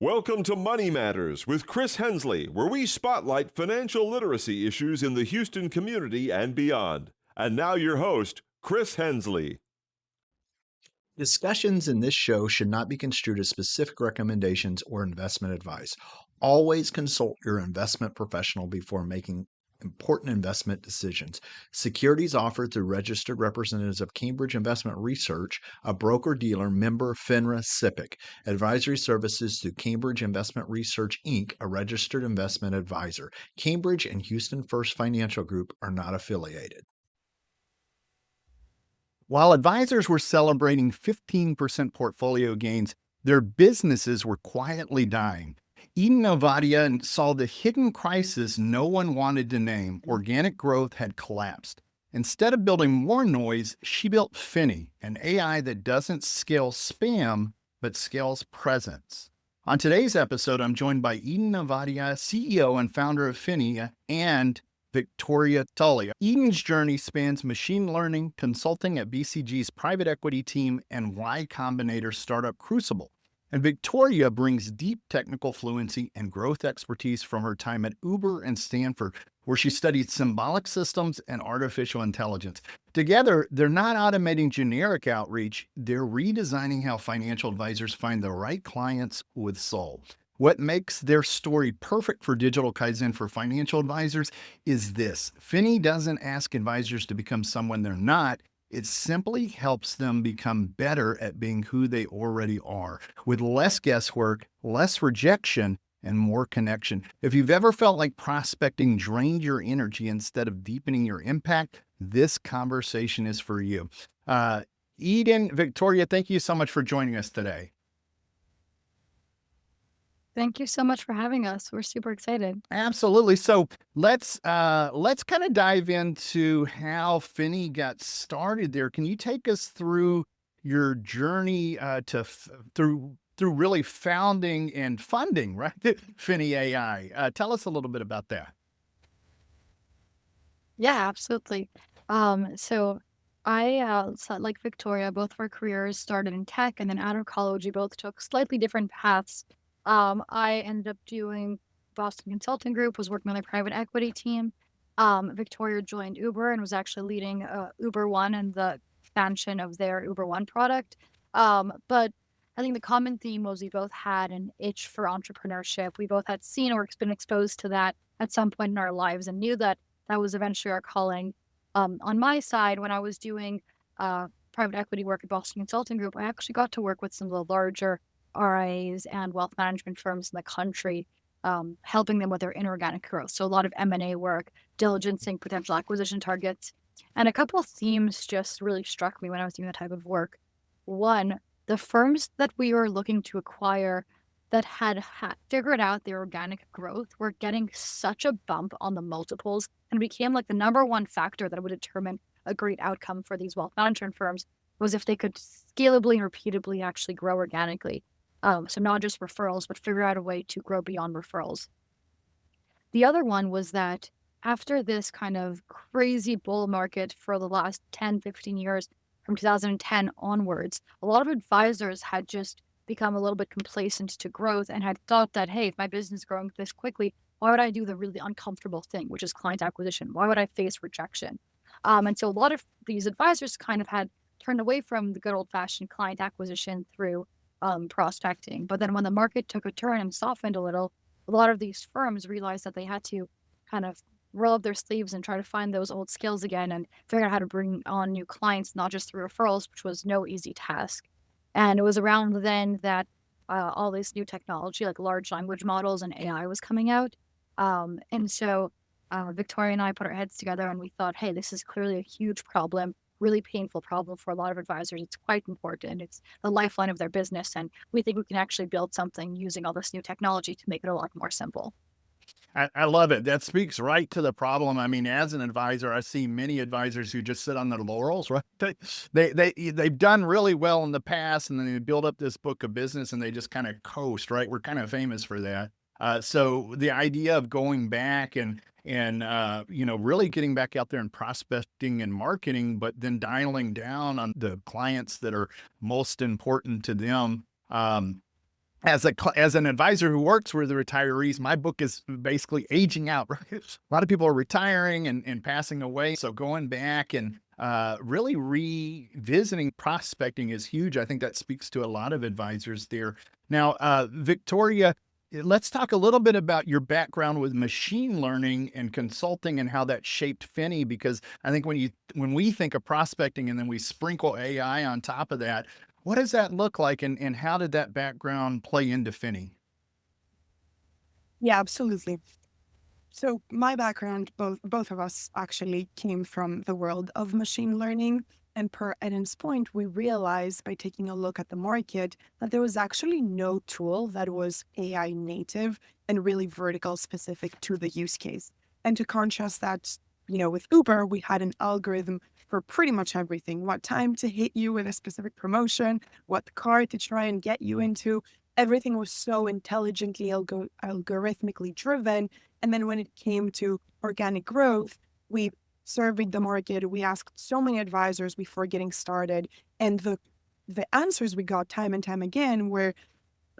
Welcome to Money Matters with Chris Hensley, where we spotlight financial literacy issues in the Houston community and beyond. And now your host, Chris Hensley. Discussions in this show should not be construed as specific recommendations or investment advice. Always consult your investment professional before making important investment decisions. Securities offered through registered representatives of Cambridge Investment Research, a broker-dealer member FINRA SIPC. Advisory services through Cambridge Investment Research, Inc., a registered investment advisor. Cambridge and Houston First Financial Group are not affiliated. While advisors were celebrating 15% portfolio gains, their businesses were quietly dying. Eden Ovadia saw the hidden crisis no one wanted to name. Organic growth had collapsed. Instead of building more noise, she built FINNY, an AI that doesn't scale spam, but scales presence. On today's episode, I'm joined by Eden Ovadia, CEO and founder of FINNY, and Victoria Toli. Eden's journey spans machine learning, consulting at BCG's private equity team, and Y Combinator startup Crucible. And Victoria brings deep technical fluency and growth expertise from her time at Uber and Stanford, where she studied symbolic systems and artificial intelligence. Together, they're not automating generic outreach, they're redesigning how financial advisors find the right clients with soul. What makes their story perfect for Digital Kaizen for financial advisors is this. FINNY doesn't ask advisors to become someone they're not. It simply helps them become better at being who they already are, with less guesswork, less rejection, and more connection. If you've ever felt like prospecting drained your energy instead of deepening your impact, this conversation is for you. Eden, Victoria, thank you so much for joining us today. Thank you so much for having us. We're super excited. Absolutely. So let's kind of dive into how FINNY got started there. Can you take us through your journey through really founding and funding, right? FINNYAI. Tell us a little bit about that. Yeah, absolutely. So like Victoria, both of our careers started in tech, and then out of college, we both took slightly different paths. I ended up doing Boston Consulting Group, was working on their private equity team. Victoria joined Uber and was actually leading Uber One and the expansion of their Uber One product. But I think the common theme was we both had an itch for entrepreneurship. We both had seen or been exposed to that at some point in our lives and knew that that was eventually our calling. On my side, when I was doing private equity work at Boston Consulting Group, I actually got to work with some of the larger RIAs and wealth management firms in the country, helping them with their inorganic growth. So a lot of M&A work, diligencing potential acquisition targets. And a couple of themes just really struck me when I was doing that type of work. One, the firms that we were looking to acquire that had figured out their organic growth were getting such a bump on the multiples and became like the number one factor that would determine a great outcome for these wealth management firms was if they could scalably and repeatably actually grow organically. So not just referrals, but figure out a way to grow beyond referrals. The other one was that after this kind of crazy bull market for the last 10, 15 years, from 2010 onwards, a lot of advisors had just become a little bit complacent to growth and had thought that, hey, if my business is growing this quickly, why would I do the really uncomfortable thing, which is client acquisition? Why would I face rejection? And so a lot of these advisors kind of had turned away from the good old-fashioned client acquisition through prospecting. But then when the market took a turn and softened a little, a lot of these firms realized that they had to kind of roll up their sleeves and try to find those old skills again and figure out how to bring on new clients, not just through referrals, which was no easy task. And it was around then that all this new technology, like large language models and AI, was coming out. And so Victoria and I put our heads together and we thought, hey, this is clearly a huge problem, really painful problem for a lot of advisors. It's quite important. It's the lifeline of their business. And we think we can actually build something using all this new technology to make it a lot more simple. I love it. That speaks right to the problem. I mean, as an advisor, I see many advisors who just sit on their laurels, right? They've done really well in the past, and then they build up this book of business and they just kind of coast, right? We're kind of famous for that. So the idea of going back and really getting back out there and prospecting and marketing, but then dialing down on the clients that are most important to them. as an advisor who works with the retirees, my book is basically aging out. Right? A lot of people are retiring and passing away. So going back and really revisiting prospecting is huge. I think that speaks to a lot of advisors there. Now, Victoria, let's talk a little bit about your background with machine learning and consulting and how that shaped Finny, because I think when we think of prospecting and then we sprinkle AI on top of that, what does that look like, and how did that background play into Finny? Yeah, absolutely. So my background, both of us actually came from the world of machine learning. And per Eden's point, we realized by taking a look at the market that there was actually no tool that was AI native and really vertical specific to the use case. And to contrast that, with Uber, we had an algorithm for pretty much everything: what time to hit you with a specific promotion, what car to try and get you into. Everything was so intelligently algorithmically driven. And then when it came to organic growth, we surveyed the market. We asked so many advisors before getting started. And the answers we got time and time again were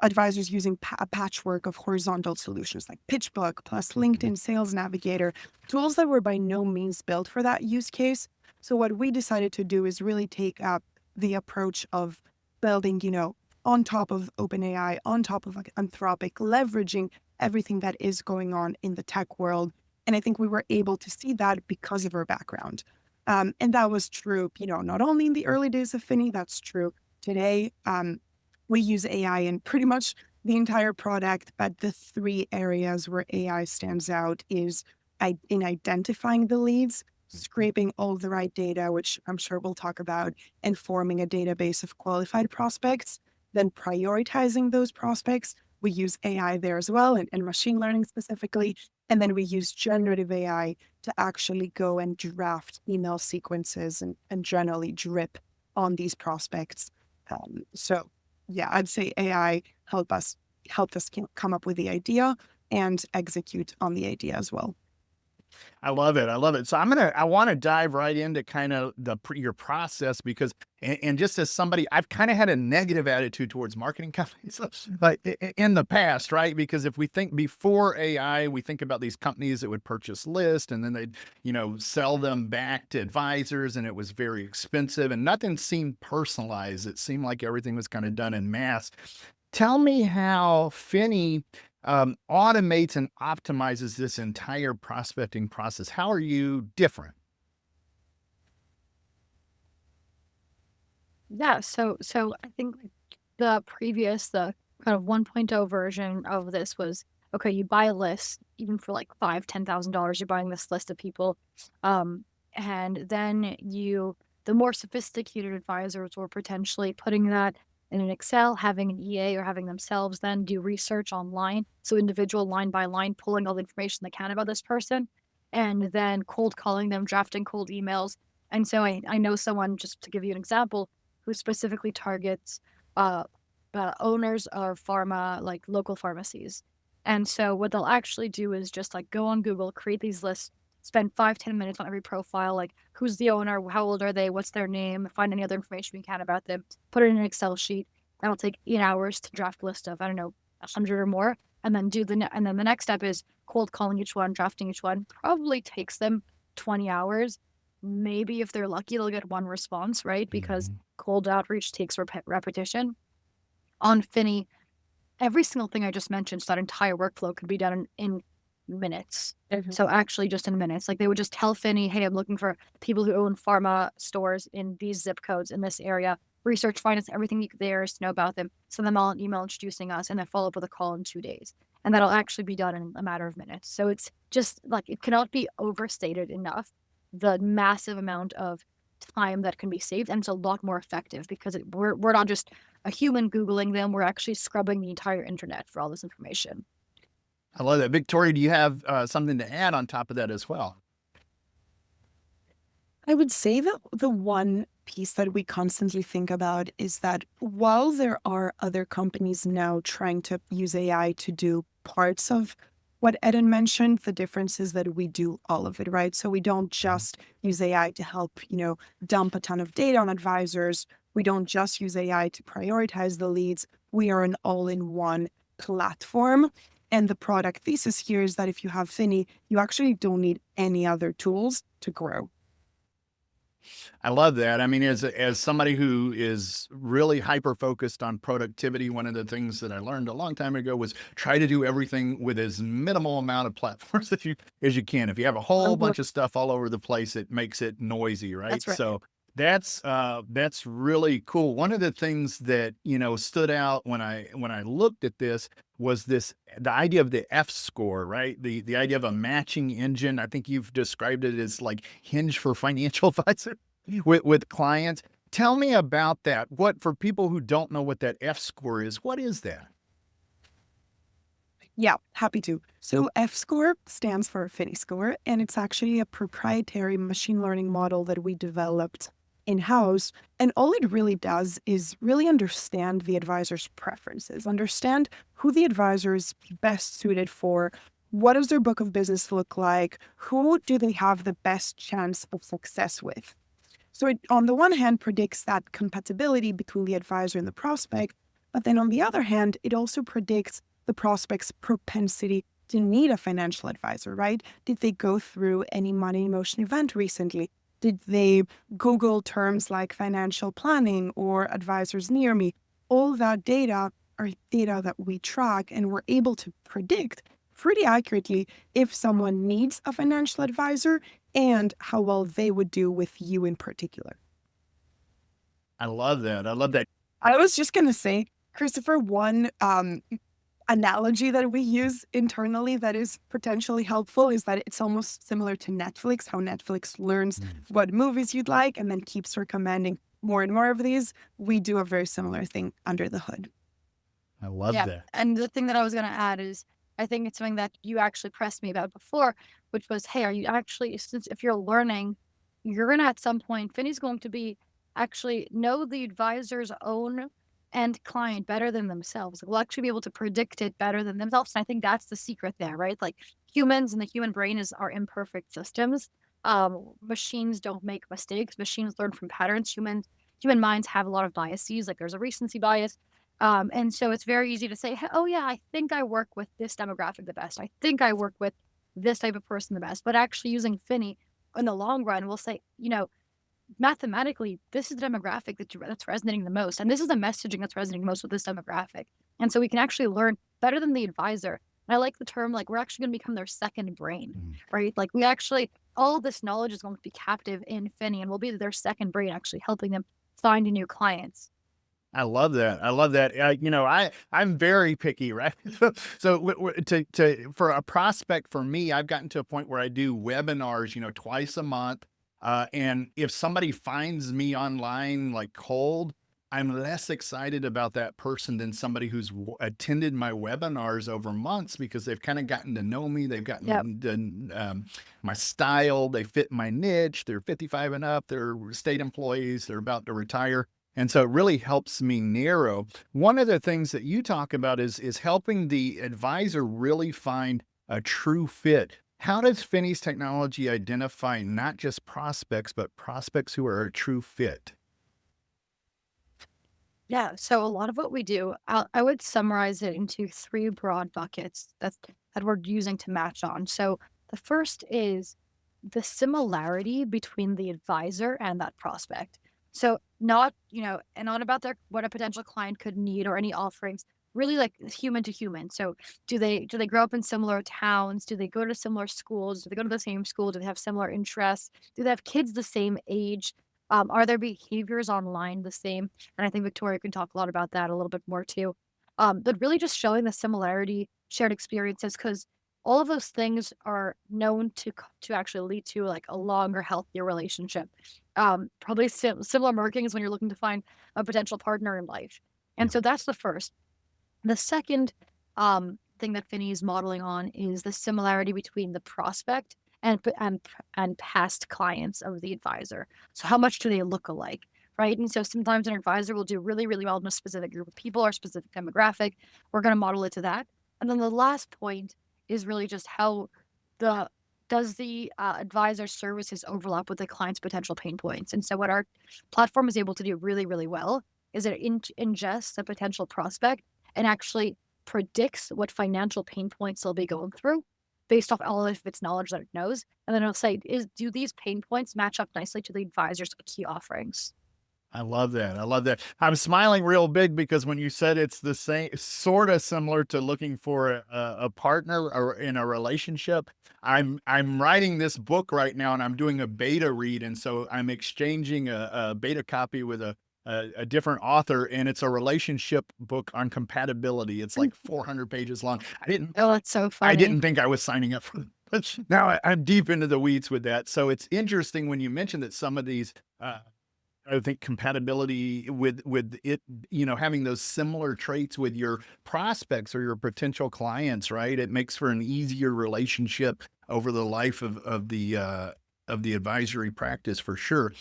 advisors using a patchwork of horizontal solutions like PitchBook plus LinkedIn Sales Navigator, tools that were by no means built for that use case. So what we decided to do is really take up the approach of building, on top of OpenAI, on top of Anthropic, leveraging everything that is going on in the tech world. And I think we were able to see that because of our background. And that was true, not only in the early days of Finny, that's true today. We use AI in pretty much the entire product, but the three areas where AI stands out is in identifying the leads, scraping all the right data, which I'm sure we'll talk about, and forming a database of qualified prospects, then prioritizing those prospects. We use AI there as well, and machine learning specifically. And then we use generative AI to actually go and draft email sequences and generally drip on these prospects. So yeah, I'd say AI helped us come up with the idea and execute on the idea as well. I love it. I love it. So I want to dive right into kind of your process, because, and just as somebody, I've kind of had a negative attitude towards marketing companies like in the past, right? Because if we think before AI, we think about these companies that would purchase lists and then they'd, sell them back to advisors, and it was very expensive and nothing seemed personalized. It seemed like everything was kind of done in mass. Tell me how Finny automates and optimizes this entire prospecting process. How are you different? Yeah, so I think like the kind of 1.0 version of this was, okay, you buy a list, even for like $5,000-$10,000, you're buying this list of people. And then the more sophisticated advisors were potentially putting that in an Excel, having an EA or having themselves then do research online. So individual line by line, pulling all the information they can about this person, and then cold calling them, drafting cold emails. And so I know someone, just to give you an example, who specifically targets owners of pharma, like local pharmacies. And so what they'll actually do is just like go on Google, create these lists, spend 5-10 minutes on every profile, like who's the owner, how old are they, what's their name, find any other information we can about them, put it in an Excel sheet. That'll take 8 hours to draft a list of, I don't know, 100 or more. And then and then the next step is cold calling each one, drafting each one. Probably takes them 20 hours. Maybe if they're lucky, they'll get one response, right? Because cold outreach takes repetition. On Finny, every single thing I just mentioned, so that entire workflow could be done in minutes. So actually just in minutes, like they would just tell Finny, hey, I'm looking for people who own pharma stores in these zip codes in this area, research, find us everything there is to know about them, send them all an email introducing us, and then follow up with a call in 2 days. And that'll actually be done in a matter of minutes. So it's just like, it cannot be overstated enough, the massive amount of time that can be saved. And it's a lot more effective because we're not just a human Googling them, we're actually scrubbing the entire internet for all this information. I love that. Victoria, do you have something to add on top of that as well? I would say that the one piece that we constantly think about is that while there are other companies now trying to use AI to do parts of what Eden mentioned, the difference is that we do all of it, right? So we don't just use AI to help, dump a ton of data on advisors. We don't just use AI to prioritize the leads. we are an all-in-one platform. And the product thesis here is that if you have FINNY, you actually don't need any other tools to grow. I love that. I mean, as somebody who is really hyper focused on productivity, one of the things that I learned a long time ago was try to do everything with as minimal amount of platforms as you can. If you have a whole bunch of stuff all over the place, it makes it noisy, right? That's right. So that's really cool. One of the things that stood out when I looked at this was the idea of the F score, right? The idea of a matching engine. I think you've described it as like Hinge for financial advisors with clients. Tell me about that. What, for people who don't know what that F score is, what is that? Yeah, happy to. So F score stands for FINNY score, and it's actually a proprietary machine learning model that we developed in-house. And all it really does is really understand the advisor's preferences, understand who the advisor is best suited for, what does their book of business look like, who do they have the best chance of success with. So it, on the one hand, predicts that compatibility between the advisor and the prospect, but then on the other hand, it also predicts the prospect's propensity to need a financial advisor, right? Did they go through any money in motion event recently? Did they Google terms like financial planning or advisors near me? All that data are data that we track, and we're able to predict pretty accurately if someone needs a financial advisor and how well they would do with you in particular. I love that. I love that. I was just going to say, Christopher, one analogy that we use internally that is potentially helpful is that it's almost similar to Netflix, how Netflix learns what movies you'd like and then keeps recommending more and more of these. We do a very similar thing under the hood. I love that. And the thing that I was going to add is, I think it's something that you actually pressed me about before, which was, hey, are you actually, since if you're learning, you're going to at some point, FINNY's going to be actually know the advisor's own end client better than themselves. We'll actually be able to predict it better than themselves. And I think that's the secret there, right? Like humans and the human brain are imperfect systems. Machines don't make mistakes. Machines learn from patterns. Human minds have a lot of biases. Like there's a recency bias. And so it's very easy to say, "Hey, oh yeah, I think I work with this demographic the best. I think I work with this type of person the best." But actually using FINNY in the long run, we'll say, mathematically, this is the demographic that's resonating the most. And this is the messaging that's resonating most with this demographic. And so we can actually learn better than the advisor. And I like the term, like, we're actually going to become their second brain, right? Like we actually, all this knowledge is going to be captive in FINNY, and we'll be their second brain, actually helping them find new clients. I love that. I love that. I'm very picky, right? So for a prospect, for me, I've gotten to a point where I do webinars, twice a month. And if somebody finds me online like cold, I'm less excited about that person than somebody who's attended my webinars over months, because they've kind of gotten to know me. They've gotten to, my style. They fit my niche. They're 55 and up. They're state employees. They're about to retire. And so it really helps me narrow. One of the things that you talk about is helping the advisor really find a true fit. How does FINNY's technology identify not just prospects, but prospects who are a true fit? Yeah, so a lot of what we do, I would summarize it into three broad buckets that we're using to match on. So the first is the similarity between the advisor and that prospect. So not, and not about what a potential client could need or any offerings, really like human to human. So do they grow up in similar towns? Do they go to similar schools? Do they go to the same school? Do they have similar interests? Do they have kids the same age? Are their behaviors online the same? And I think Victoria can talk a lot about that a little bit more too. But really just showing the similarity, shared experiences, because all of those things are known to actually lead to like a longer, healthier relationship. Probably similar markings when you're looking to find a potential partner in life. And so that's the first. The second thing that FINNY is modeling on is the similarity between the prospect and past clients of the advisor. So how much do they look alike, right? And so sometimes an advisor will do really, really well in a specific group of people or specific demographic. We're going to model it to that. And then the last point is really just how does the advisor services overlap with the client's potential pain points. And so what our platform is able to do really, really well is it ingests a potential prospect and actually predicts what financial pain points they'll be going through based off all of its knowledge that it knows. And then it'll say, do these pain points match up nicely to the advisor's key offerings? I love that. I love that. I'm smiling real big because when you said it's the same, sort of similar to looking for a partner or in a relationship. I'm writing this book right now, and I'm doing a beta read, and so I'm exchanging a beta copy with a different author, and it's a relationship book on compatibility. It's like 400 pages long. Oh, that's so I funny. didn't think I was signing up for, but now I'm deep into the weeds with that. So it's interesting when you mentioned that some of these. I think compatibility with it, having those similar traits with your prospects or your potential clients, right? It makes for an easier relationship over the life of the advisory practice for sure.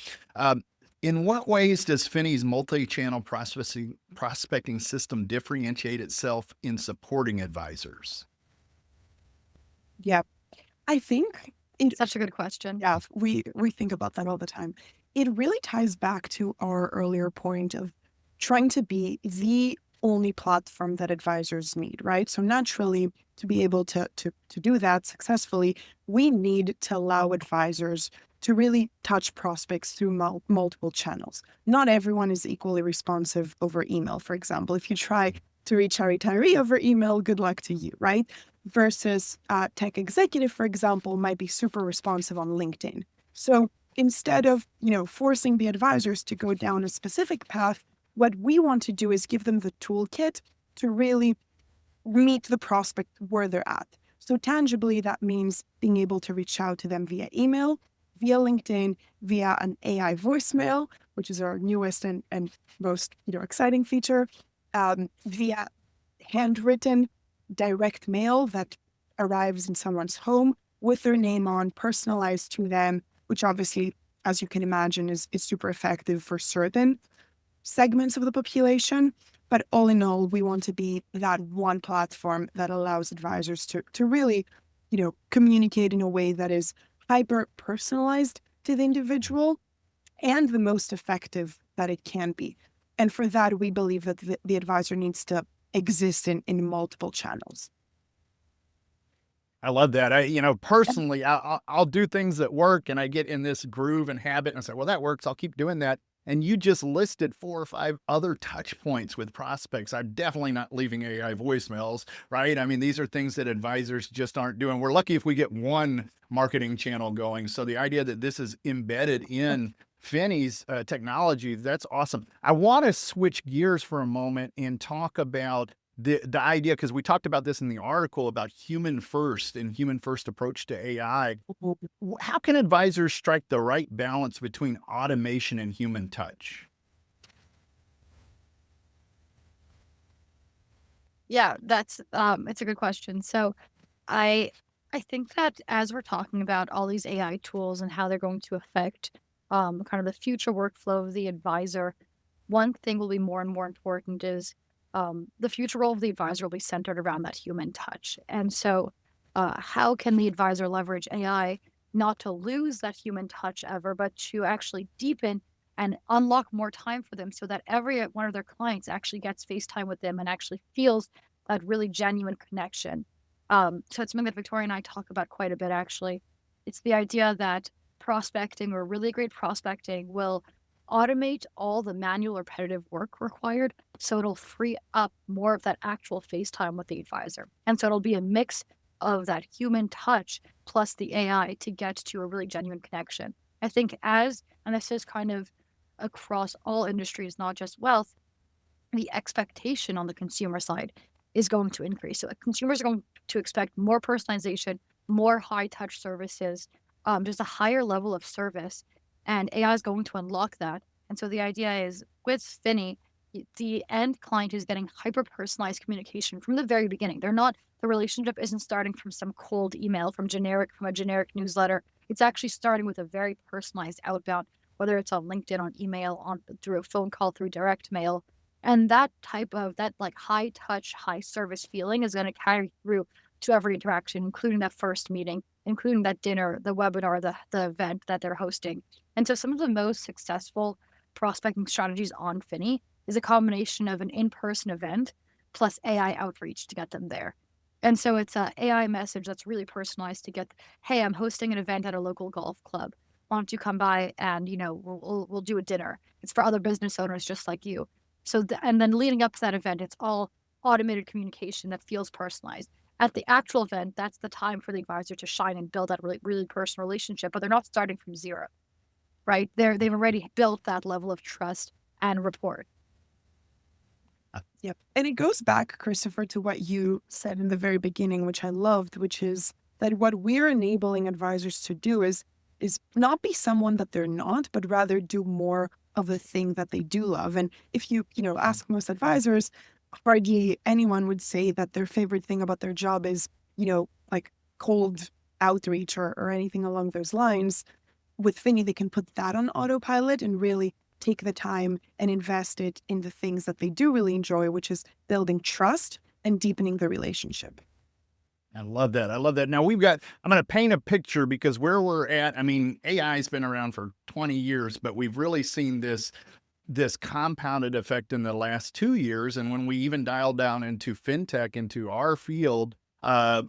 In what ways does FINNY's multi-channel prospecting system differentiate itself in supporting advisors? Yeah, I think Such a good question. yeah, we think about that all the time. It really ties back to our earlier point of trying to be the only platform that advisors need, right? So naturally, to be able to do that successfully, we need to allow advisors to really touch prospects through multiple channels. Not everyone is equally responsive over email, for example. If you try to reach a retiree over email, good luck to you, right? Versus a tech executive, for example, might be super responsive on LinkedIn. So instead of, forcing the advisors to go down a specific path, what we want to do is give them the toolkit to really meet the prospect where they're at. So tangibly, that means being able to reach out to them via email, via LinkedIn, via an AI voicemail, which is our newest and most exciting feature, via handwritten direct mail that arrives in someone's home with their name on, personalized to them, which obviously, as you can imagine, is super effective for certain segments of the population. But all in all, we want to be that one platform that allows advisors to really, communicate in a way that is hyper personalized to the individual and the most effective that it can be. And for that, we believe that the advisor needs to exist in multiple channels. I love that. Personally, I'll do things that work and I get in this groove and habit and I say, well, that works. I'll keep doing that. And you just listed 4 or 5 other touch points with prospects. I'm definitely not leaving AI voicemails, right? I mean, these are things that advisors just aren't doing. We're lucky if we get one marketing channel going. So the idea that this is embedded in FINNY's technology, that's awesome. I want to switch gears for a moment and talk about the idea, because we talked about this in the article about human first and human first approach to AI. How can advisors strike the right balance between automation and human touch? Yeah, that's it's a good question. So I think that as we're talking about all these AI tools and how they're going to affect kind of the future workflow of the advisor, one thing will be more and more important is the future role of the advisor will be centered around that human touch. And so how can the advisor leverage AI not to lose that human touch ever, but to actually deepen and unlock more time for them so that every one of their clients actually gets FaceTime with them and actually feels that really genuine connection. So it's something that Victoria and I talk about quite a bit, actually. It's the idea that prospecting or really great prospecting will automate all the manual repetitive work required. So it'll free up more of that actual FaceTime with the advisor. And so it'll be a mix of that human touch plus the AI to get to a really genuine connection. I think and this is kind of across all industries, not just wealth, the expectation on the consumer side is going to increase. So consumers are going to expect more personalization, more high touch services, just a higher level of service. And AI is going to unlock that. And so the idea is with FINNY, the end client is getting hyper personalized communication from the very beginning. The relationship isn't starting from some cold email from a generic newsletter. It's actually starting with a very personalized outbound, whether it's on LinkedIn, on email, through a phone call, through direct mail. And that like high touch, high service feeling is going to carry through to every interaction, including that first meeting, including that dinner, the webinar, the event that they're hosting. And so some of the most successful prospecting strategies on FINNY is a combination of an in-person event plus AI outreach to get them there. And so it's a AI message that's really personalized to get, hey, I'm hosting an event at a local golf club. Why don't you come by and, we'll do a dinner. It's for other business owners just like you. So, and then leading up to that event, it's all automated communication that feels personalized. At the actual event, that's the time for the advisor to shine and build that really, really personal relationship, but they're not starting from zero, right? They've already built that level of trust and rapport. Yep. And it goes back, Christopher, to what you said in the very beginning, which I loved, which is that what we're enabling advisors to do is not be someone that they're not, but rather do more of the thing that they do love. And if you ask most advisors, hardly anyone would say that their favorite thing about their job is, like cold outreach or anything along those lines. With FINNY, they can put that on autopilot and really take the time and invest it in the things that they do really enjoy, which is building trust and deepening the relationship. I love that. I love that. Now I'm going to paint a picture because where we're at, I mean, AI has been around for 20 years, but we've really seen this compounded effect in the last 2 years. And when we even dialed down into fintech, into our field,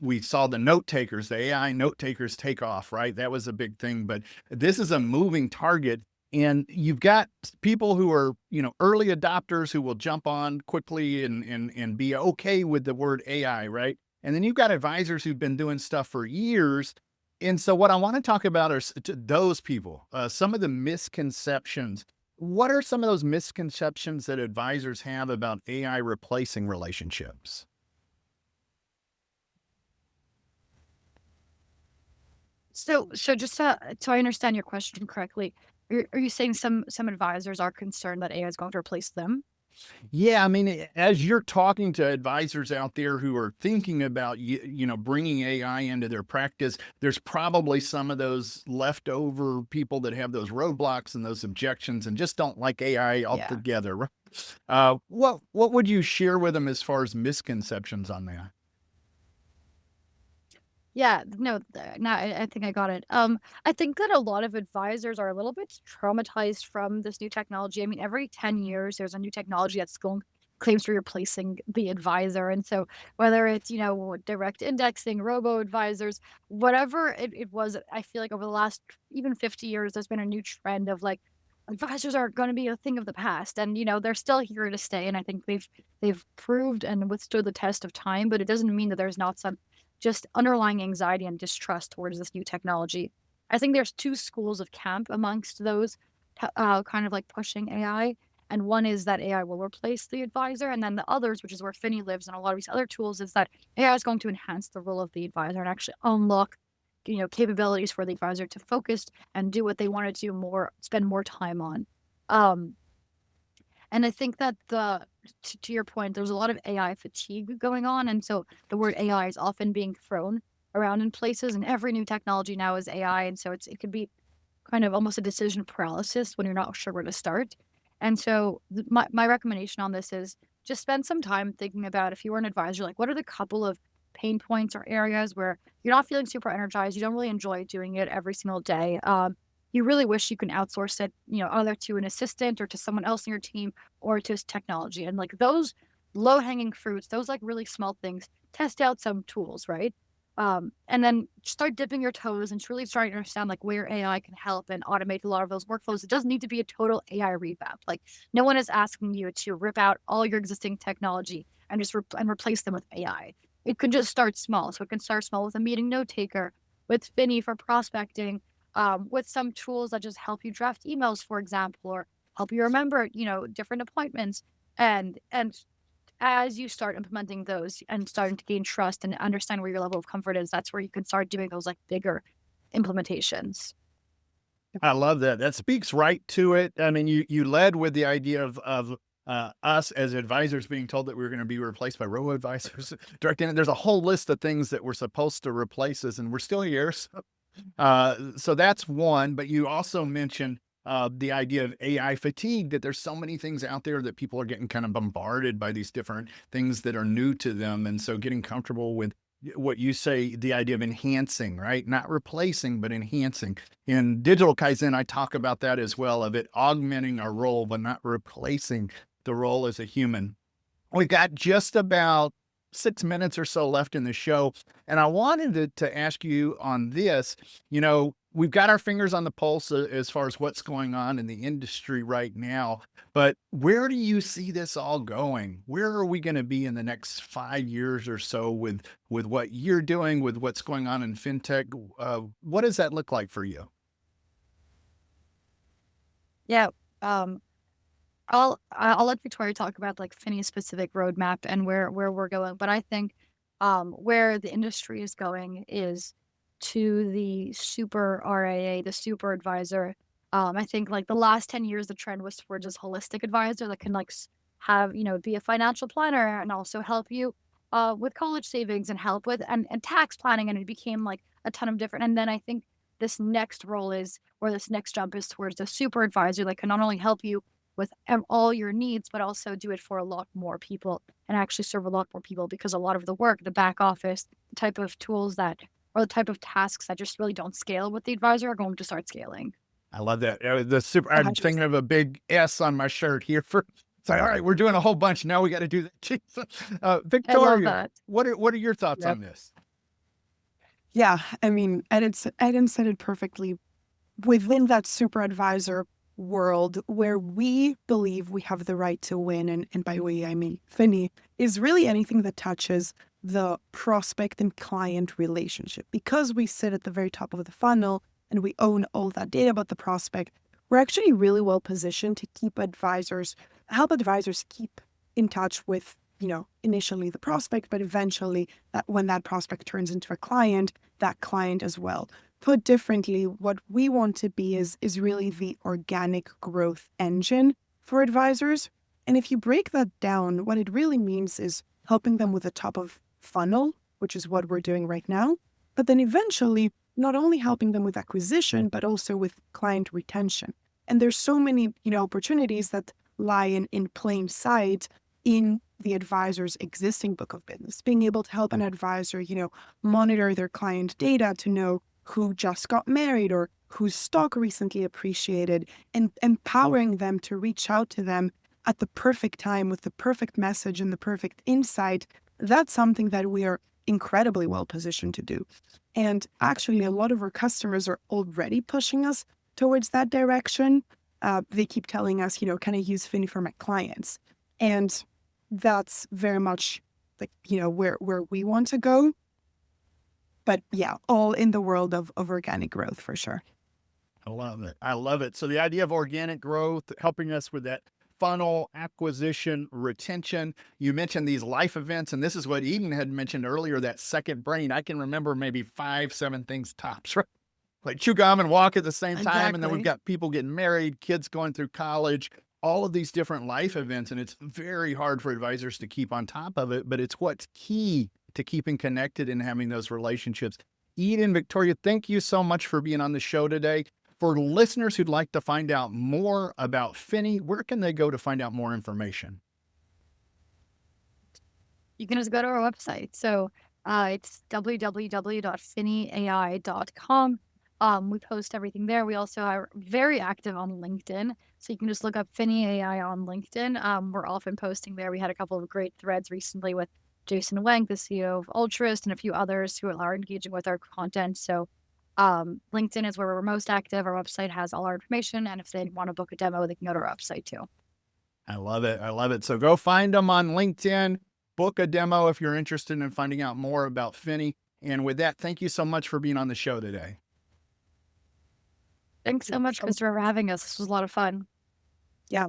we saw the note takers, the AI note takers take off, right? That was a big thing, but this is a moving target. And you've got people who are, early adopters who will jump on quickly and be okay with the word AI, right? And then you've got advisors who've been doing stuff for years. And so what I want to talk about are to those people, some of the misconceptions. What are some of those misconceptions that advisors have about AI replacing relationships? So just so I understand your question correctly, are you saying some advisors are concerned that AI is going to replace them? Yeah, I mean, as you're talking to advisors out there who are thinking about, bringing AI into their practice, there's probably some of those leftover people that have those roadblocks and those objections and just don't like AI Yeah. altogether. What would you share with them as far as misconceptions on that? Yeah, no, now I think I got it. I think that a lot of advisors are a little bit traumatized from this new technology. I mean, every 10 years, there's a new technology that's going claims to be replacing the advisor. And so whether it's, direct indexing, robo advisors, whatever it was, I feel like over the last even 50 years, there's been a new trend of like advisors are going to be a thing of the past. And, they're still here to stay. And I think they've proved and withstood the test of time, but it doesn't mean that there's not some just underlying anxiety and distrust towards this new technology. I think there's two schools of camp amongst those kind of like pushing AI. And one is that AI will replace the advisor. And then the others, which is where FINNY lives and a lot of these other tools, is that AI is going to enhance the role of the advisor and actually unlock, capabilities for the advisor to focus and do what they want to do more, spend more time on. Um, and I think that to your point, there's a lot of AI fatigue going on. And so the word AI is often being thrown around in places, and every new technology now is AI. And so it could be kind of almost a decision paralysis when you're not sure where to start. And so my recommendation on this is just spend some time thinking about, if you were an advisor, like what are the couple of pain points or areas where you're not feeling super energized, you don't really enjoy doing it every single day. You really wish you can outsource it, either to an assistant or to someone else in your team or to technology. And like those low hanging fruits, those like really small things, test out some tools, right? And then start dipping your toes and truly starting to understand like where AI can help and automate a lot of those workflows. It doesn't need to be a total AI revamp. Like no one is asking you to rip out all your existing technology and just replace them with AI. It could just start small. So it can start small with a meeting note taker, with FINNY for prospecting, with some tools that just help you draft emails, for example, or help you remember, different appointments. And as you start implementing those and starting to gain trust and understand where your level of comfort is, that's where you can start doing those like bigger implementations. I love that. That speaks right to it. I mean, you led with the idea of us as advisors being told that we were going to be replaced by robo advisors. There's a whole list of things that we're supposed to replace us, and we're still here. So that's one. But you also mentioned the idea of AI fatigue, that there's so many things out there that people are getting kind of bombarded by these different things that are new to them. And so getting comfortable with what you say, the idea of enhancing, right? Not replacing, but enhancing. In Digital Kaizen, I talk about that as well, of it augmenting our role, but not replacing the role as a human. We got just about 6 minutes or so left in the show. And I wanted to ask you on this, we've got our fingers on the pulse as far as what's going on in the industry right now, but where do you see this all going? Where are we going to be in the next 5 years or so with what you're doing, with what's going on in fintech? What does that look like for you? Yeah. I'll let Victoria talk about like Finney's specific roadmap and where we're going. But I think where the industry is going is to the super RAA, the super advisor. I think like the last 10 years, the trend was towards this holistic advisor that can like have, be a financial planner and also help you with college savings and help with and tax planning. And it became like a ton of different. And then I think this next role is, or this next jump is towards the super advisor that can not only help you with all your needs, but also do it for a lot more people and actually serve a lot more people, because a lot of the work, the back office, the type of tools that, or the type of tasks that just really don't scale with the advisor are going to start scaling. I love that. I'm 100%. thinking of a big S on my shirt here for, it's like, all right, we're doing a whole bunch. Now we got to do that. Jesus. I love Victoria, that. what are your thoughts Yep. on this? Yeah, I mean, Eden said it perfectly. Within that super advisor world where we believe we have the right to win, and by we, I mean FINNY, is really anything that touches the prospect and client relationship. Because we sit at the very top of the funnel and we own all that data about the prospect, we're actually really well positioned to help advisors keep in touch with, initially the prospect, but eventually that when that prospect turns into a client, that client as well. Put differently, what we want to be is really the organic growth engine for advisors. And if you break that down, what it really means is helping them with the top of funnel, which is what we're doing right now, but then eventually not only helping them with acquisition, but also with client retention. And there's so many, opportunities that lie in plain sight in the advisor's existing book of business. Being able to help an advisor, monitor their client data to know who just got married or whose stock recently appreciated, and empowering them to reach out to them at the perfect time with the perfect message and the perfect insight. That's something that we are incredibly well positioned to do. And actually, a lot of our customers are already pushing us towards that direction. They keep telling us, can I use FINNY for my clients? And that's very much like, where we want to go. But yeah, all in the world of organic growth for sure. I love it. I love it. So the idea of organic growth, helping us with that funnel acquisition, retention. You mentioned these life events, and this is what Eden had mentioned earlier, that second brain. I can remember maybe 5, 7 things tops, right? Like chew gum and walk at the same time. And then we've got people getting married, kids going through college, all of these different life events. And it's very hard for advisors to keep on top of it, but it's what's key to keeping connected and having those relationships. Eden, Victoria, thank you so much for being on the show today. For listeners who'd like to find out more about FINNY, where can they go to find out more information? You can just go to our website. So it's www.finnyai.com. We post everything there. We also are very active on LinkedIn. So you can just look up FINNYAI on LinkedIn. We're often posting there. We had a couple of great threads recently with Jason Wenk, the CEO of Ultrist, and a few others who are engaging with our content. So LinkedIn is where we're most active. Our website has all our information. And if they want to book a demo, they can go to our website too. I love it. I love it. So go find them on LinkedIn, book a demo if you're interested in finding out more about FINNY. And with that, thank you so much for being on the show today. Thanks so much, Christopher, for having us. This was a lot of fun. Yeah.